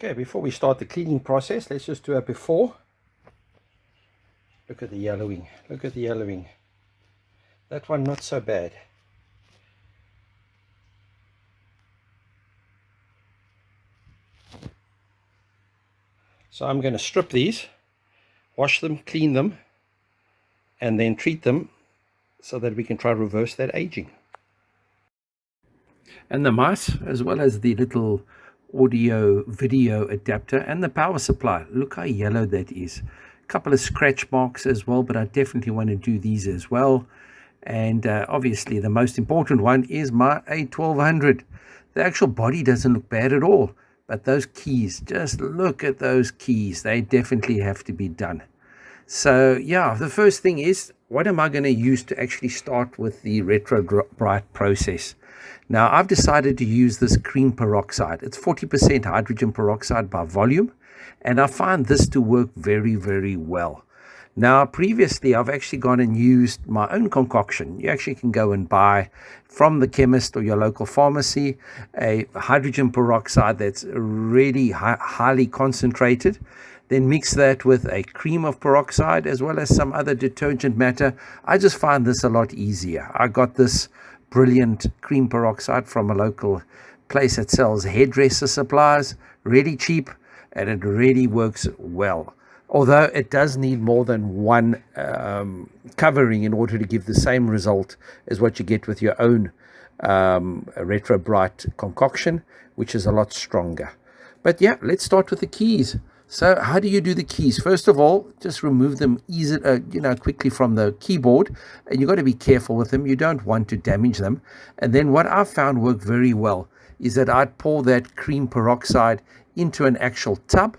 Okay, before we start the cleaning process, let's just do a before. Look at the yellowing. Look at the yellowing. That one not so bad. So I'm going to strip these, wash them, clean them, and then treat them so that we can try to reverse that aging. And the mice, as well as the little audio video adapter and the power supply. Look how yellow that is. A couple of scratch marks as well, but I definitely want to do these as well. And obviously the most important one is my A1200. The actual body doesn't look bad at all, but those keys, just look at those keys. They definitely have to be done. So yeah, the first thing is, what am I going to use to actually start with the retrobrite process? Now I've decided to use this cream peroxide. It's 40% hydrogen peroxide by volume, and I find this to work very, very well. Now previously I've actually gone and used my own concoction. You actually can go and buy from the chemist or your local pharmacy a hydrogen peroxide that's really highly concentrated. Then mix that with a cream of peroxide as well as some other detergent matter. I just find this a lot easier. I got this brilliant cream peroxide from a local place that sells hairdresser supplies, really cheap, and it really works well. Although it does need more than one covering in order to give the same result as what you get with your own retrobrite concoction, which is a lot stronger. But yeah, let's start with the keys. So how do you do the keys? First of all, just remove them quickly from the keyboard, and you've got to be careful with them. You don't want to damage them. And then what I've found worked very well is that I'd pour that cream peroxide into an actual tub,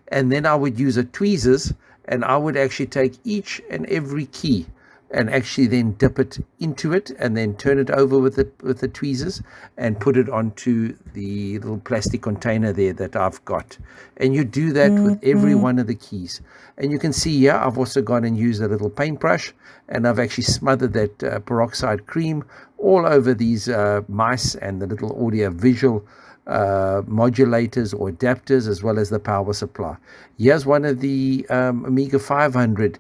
and then I would use a tweezers, and I would actually take each and every key and actually then dip it into it and then turn it over with the tweezers and put it onto the little plastic container there that I've got. And you do that with every one of the keys. And you can see here I've also gone and used a little paintbrush, and I've actually smothered that peroxide cream all over these mice and the little audio visual modulators or adapters, as well as the power supply. Here's one of the Amiga 500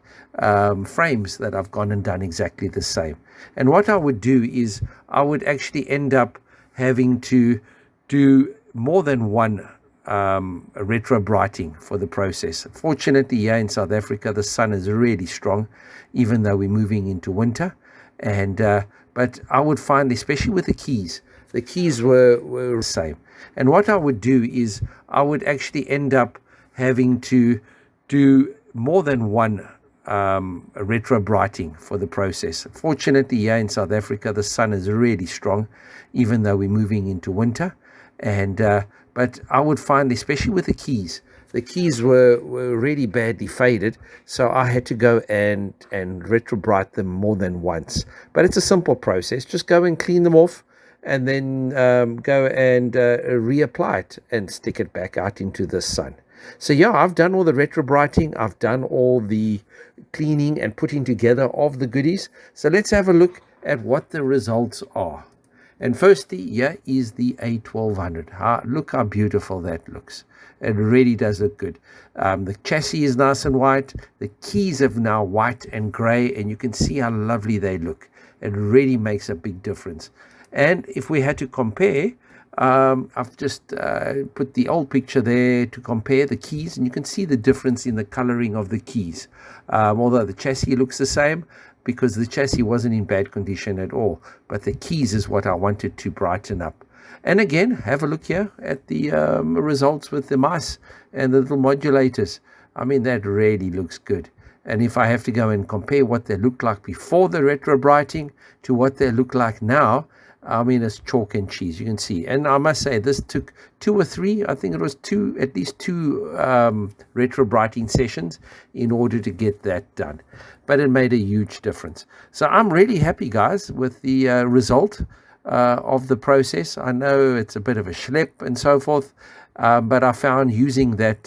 frames that I've gone and done exactly the same. And what I would do is I would actually end up having to do more than one retrobrighting for the process. Fortunately, here in South Africa, the sun is really strong, even though we're moving into winter. And but I would find, especially with the keys were the same. And what I would do is I would actually end up having to do more than one retrobrighting for the process. Fortunately, here in South Africa, the sun is really strong, even though we're moving into winter. And but I would find, especially with the keys were really badly faded, so I had to go and retrobrite them more than once. But it's a simple process. Just go and clean them off, and then go and reapply it and stick it back out into the sun. So yeah, I've done all the retrobrighting, I've done all the cleaning and putting together of the goodies. So let's have a look at what the results are. And firstly, here is the A1200. Look how beautiful that looks. It really does look good. The chassis is nice and white. The keys are now white and gray, and you can see how lovely they look. It really makes a big difference. And if we had to compare, I've just put the old picture there to compare the keys, and you can see the difference in the coloring of the keys. Although the chassis looks the same, because the chassis wasn't in bad condition at all, but the keys is what I wanted to brighten up. And again, have a look here at the results with the mice and the little modulators. I mean, that really looks good. And if I have to go and compare what they looked like before the retrobrighting to what they look like now, I mean, it's chalk and cheese, you can see. And I must say, this took 2 or 3, I think it was at least two retrobrighting sessions in order to get that done. But it made a huge difference. So I'm really happy, guys, with the result of the process. I know it's a bit of a schlep and so forth, but I found using that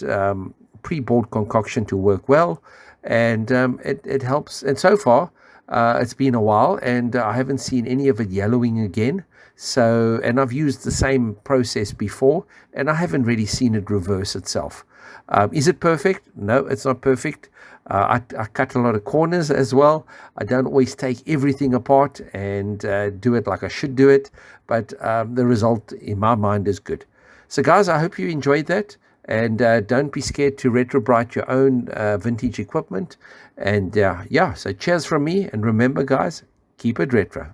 pre-board concoction to work well, and it helps. And so far, It's been a while, and I haven't seen any of it yellowing again. So, and I've used the same process before, and I haven't really seen it reverse itself. Is it perfect? No, it's not perfect. I cut a lot of corners as well. I don't always take everything apart and do it like I should do it, but the result in my mind is good. So guys, I hope you enjoyed that, and don't be scared to retrobrite your own vintage equipment. And yeah, so cheers from me, and remember guys, keep it retro.